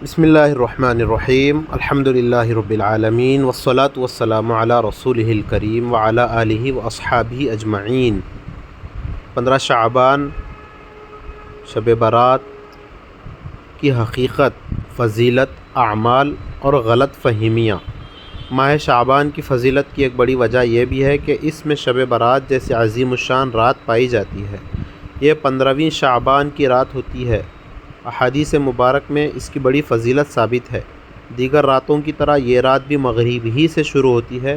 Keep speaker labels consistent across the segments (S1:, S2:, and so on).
S1: بسم اللہ الرحمن الرحیم الحمد للہ رب العالمین والصلاة والسلام علی رسولہ الکریم وعلی آلہ واصحابہ اجمعین۔ 15 شعبان شب برات کی حقیقت، فضیلت، اعمال اور غلط فہمیاں۔ ماہ شعبان کی فضیلت کی ایک بڑی وجہ یہ بھی ہے کہ اس میں شب برات جیسی عظیم الشان رات پائی جاتی ہے۔ یہ 15ویں شعبان کی رات ہوتی ہے۔ احادیث مبارک میں اس کی بڑی فضیلت ثابت ہے۔ دیگر راتوں کی طرح یہ رات بھی مغرب ہی سے شروع ہوتی ہے۔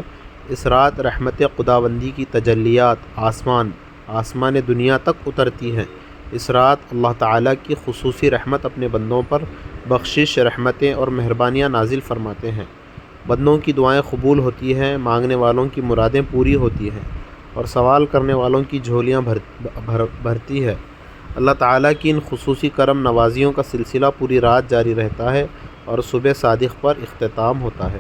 S1: اس رات رحمت خداوندی کی تجلیات آسمان دنیا تک اترتی ہیں۔ اس رات اللہ تعالیٰ کی خصوصی رحمت اپنے بندوں پر بخشش، رحمتیں اور مہربانیاں نازل فرماتے ہیں۔ بندوں کی دعائیں قبول ہوتی ہیں، مانگنے والوں کی مرادیں پوری ہوتی ہیں اور سوال کرنے والوں کی جھولیاں بھرتی ہے۔ اللہ تعالیٰ کی ان خصوصی کرم نوازیوں کا سلسلہ پوری رات جاری رہتا ہے اور صبح صادق پر اختتام ہوتا ہے۔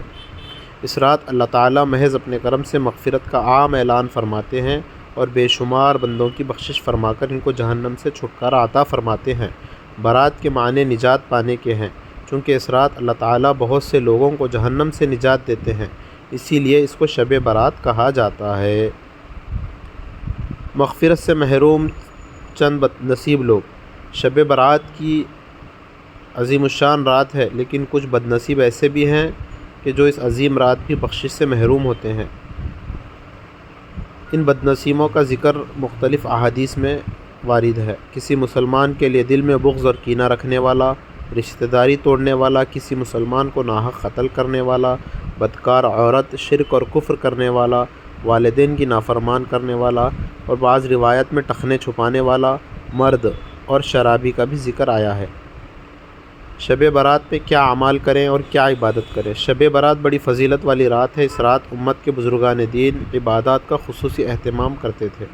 S1: اس رات اللہ تعالیٰ محض اپنے کرم سے مغفرت کا عام اعلان فرماتے ہیں اور بے شمار بندوں کی بخشش فرما کر ان کو جہنم سے چھٹکارا عطا فرماتے ہیں۔ برات کے معنی نجات پانے کے ہیں، چونکہ اس رات اللہ تعالیٰ بہت سے لوگوں کو جہنم سے نجات دیتے ہیں، اسی لیے اس کو شب برات کہا جاتا ہے۔ مغفرت سے محروم چند بد نصیب لوگ۔ شب برات کی عظیم الشان رات ہے، لیکن کچھ بد نصیب ایسے بھی ہیں کہ جو اس عظیم رات کی بخشش سے محروم ہوتے ہیں۔ ان بد نصیبوں کا ذکر مختلف احادیث میں وارد ہے۔ کسی مسلمان کے لیے دل میں بغض اور کینہ رکھنے والا، رشتہ داری توڑنے والا، کسی مسلمان کو ناحق قتل کرنے والا، بدکار عورت، شرک اور کفر کرنے والا، والدین کی نافرمان کرنے والا اور بعض روایت میں ٹخنے چھپانے والا مرد اور شرابی کا بھی ذکر آیا ہے۔ شب برات پہ کیا اعمال کریں اور کیا عبادت کریں؟ شب برات بڑی فضیلت والی رات ہے۔ اس رات امت کے بزرگان دین عبادات کا خصوصی اہتمام کرتے تھے۔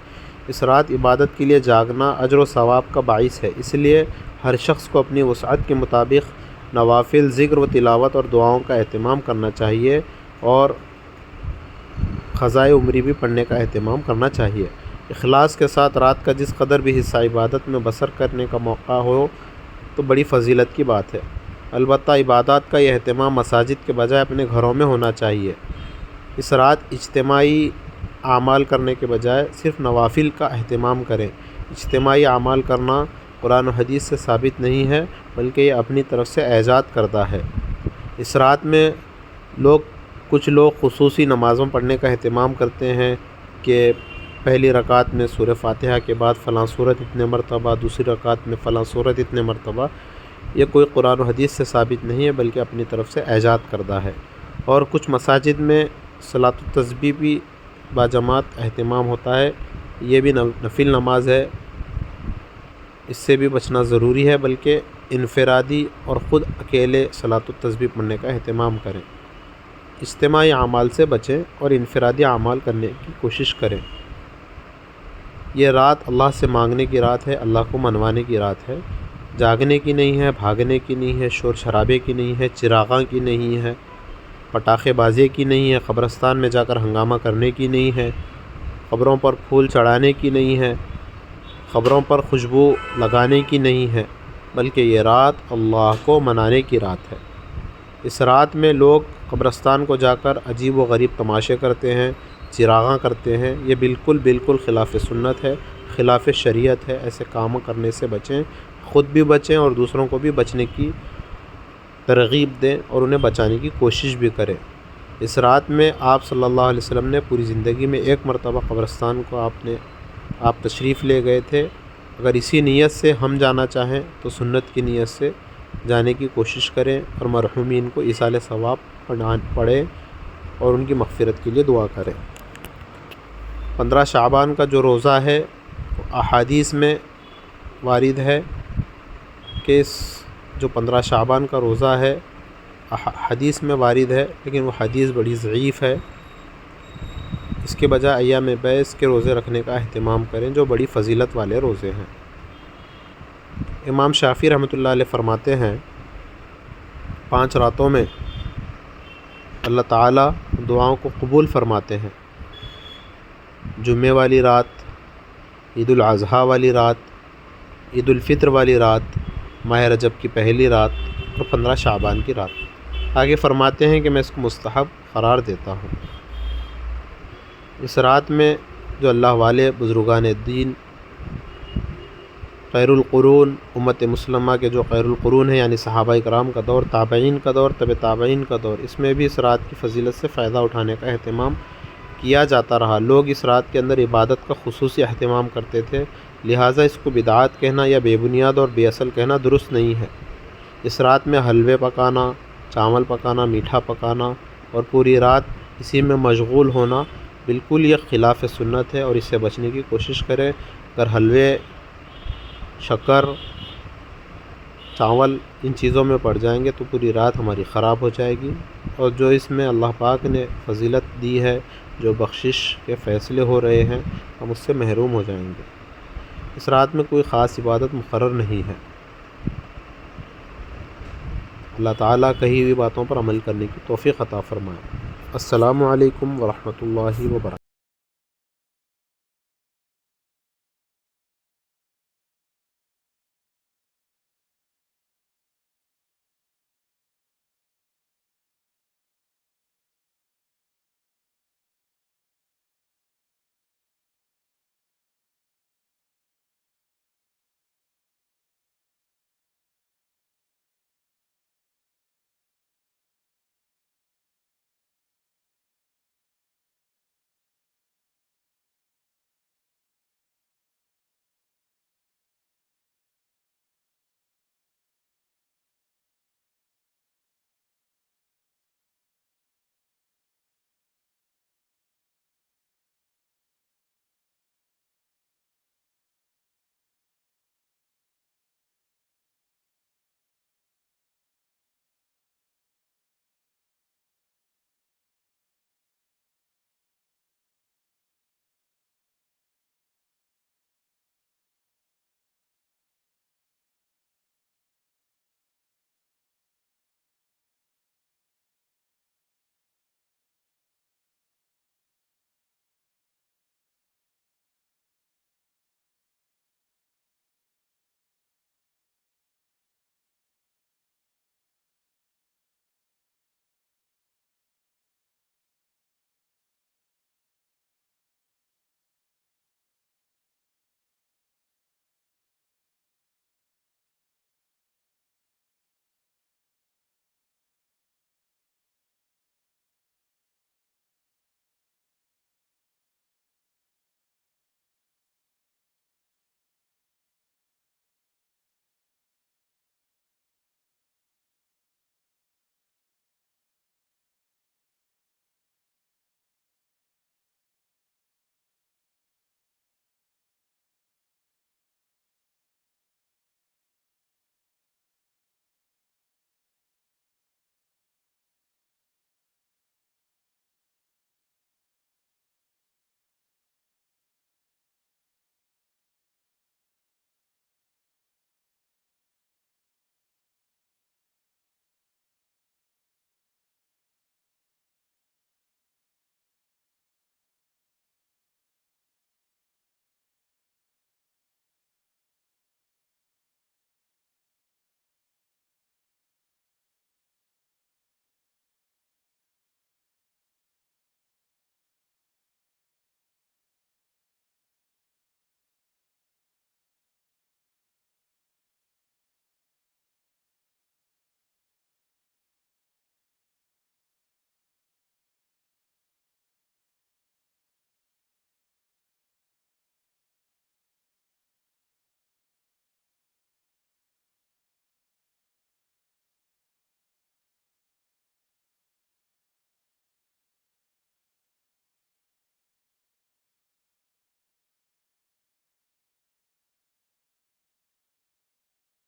S1: اس رات عبادت کے لیے جاگنا اجر و ثواب کا باعث ہے، اس لیے ہر شخص کو اپنی وسعت کے مطابق نوافل، ذکر و تلاوت اور دعاؤں کا اہتمام کرنا چاہیے اور قضائے عمری بھی پڑھنے کا اہتمام کرنا چاہیے۔ اخلاص کے ساتھ رات کا جس قدر بھی حصہ عبادت میں بسر کرنے کا موقع ہو تو بڑی فضیلت کی بات ہے۔ البتہ عبادات کا یہ اہتمام مساجد کے بجائے اپنے گھروں میں ہونا چاہیے۔ اس رات اجتماعی اعمال کرنے کے بجائے صرف نوافل کا اہتمام کریں۔ اجتماعی اعمال کرنا قرآن و حدیث سے ثابت نہیں ہے، بلکہ یہ اپنی طرف سے ایجاد کردہ ہے۔ اس رات میں کچھ لوگ خصوصی نمازوں پڑھنے کا اہتمام کرتے ہیں کہ پہلی رکعت میں سورہ فاتحہ کے بعد فلاں سورت اتنے مرتبہ، دوسری رکعت میں فلاں سورت اتنے مرتبہ۔ یہ کوئی قرآن و حدیث سے ثابت نہیں ہے، بلکہ اپنی طرف سے ایجاد کردہ ہے۔ اور کچھ مساجد میں صلاۃ التسبیح بھی باجماعت اہتمام ہوتا ہے۔ یہ بھی نفل نماز ہے، اس سے بھی بچنا ضروری ہے، بلکہ انفرادی اور خود اکیلے صلاۃ التسبیح پڑھنے کا اہتمام کریں۔ اجتماعی اعمال سے بچیں اور انفرادی اعمال کرنے کی کوشش کریں۔ یہ رات اللہ سے مانگنے کی رات ہے، اللہ کو منوانے کی رات ہے۔ جاگنے کی نہیں ہے، بھاگنے کی نہیں ہے، شور شرابے کی نہیں ہے، چراغاں کی نہیں ہے، پٹاخے بازی کی نہیں ہے، قبرستان میں جا کر ہنگامہ کرنے کی نہیں ہے، قبروں پر پھول چڑھانے کی نہیں ہے، قبروں پر خوشبو لگانے کی نہیں ہے، بلکہ یہ رات اللہ کو منانے کی رات ہے۔ اس رات میں لوگ قبرستان کو جا کر عجیب و غریب تماشے کرتے ہیں، چراغاں کرتے ہیں۔ یہ بالکل خلاف سنت ہے، خلاف شریعت ہے۔ ایسے کام کرنے سے بچیں، خود بھی بچیں اور دوسروں کو بھی بچنے کی ترغیب دیں اور انہیں بچانے کی کوشش بھی کریں۔ اس رات میں آپ صلی اللہ علیہ وسلم نے پوری زندگی میں ایک مرتبہ قبرستان کو آپ تشریف لے گئے تھے۔ اگر اسی نیت سے ہم جانا چاہیں تو سنت کی نیت سے جانے کی کوشش کریں اور مرحومین کو ایصال ثواب پڑھیں اور ان کی مغفرت کے لیے دعا کریں۔ 15 شعبان کا جو روزہ ہے احادیث میں وارد ہے کہ جو 15 شعبان کا روزہ ہے حدیث میں وارد ہے، لیکن وہ حدیث بڑی ضعیف ہے۔ اس کے بجائے ایام بیس کے روزے رکھنے کا اہتمام کریں، جو بڑی فضیلت والے روزے ہیں۔ امام شافعی رحمۃ اللہ علیہ فرماتے ہیں 5 راتوں میں اللہ تعالیٰ دعاؤں کو قبول فرماتے ہیں۔ جمعے والی رات، عید الاضحیٰ والی رات، عید الفطر والی رات، ماہ رجب کی پہلی رات اور 15 شعبان کی رات۔ آگے فرماتے ہیں کہ میں اس کو مستحب قرار دیتا ہوں۔ اس رات میں جو اللہ والے بزرگان دین، خیر القرون، امت مسلمہ کے جو خیر القرون ہیں یعنی صحابہ کرام کا دور، تابعین کا دور، تبع تابعین کا دور، اس میں بھی اس رات کی فضیلت سے فائدہ اٹھانے کا اہتمام کیا جاتا رہا۔ لوگ اس رات کے اندر عبادت کا خصوصی اہتمام کرتے تھے، لہٰذا اس کو بدعات کہنا یا بے بنیاد اور بے اصل کہنا درست نہیں ہے۔ اس رات میں حلوے پکانا، چاول پکانا، میٹھا پکانا اور پوری رات اسی میں مشغول ہونا بالکل یہ خلاف سنت ہے، اور اس سے بچنے کی کوشش کریں۔ اگر حلوے، شکر، چاول ان چیزوں میں پڑ جائیں گے تو پوری رات ہماری خراب ہو جائے گی، اور جو اس میں اللہ پاک نے فضیلت دی ہے، جو بخشش کے فیصلے ہو رہے ہیں، ہم اس سے محروم ہو جائیں گے۔ اس رات میں کوئی خاص عبادت مقرر نہیں ہے۔ اللہ تعالیٰ کہی ہوئی باتوں پر عمل کرنے کی توفیق عطا فرمائے۔ السلام علیکم ورحمۃ اللہ وبرکاتہ۔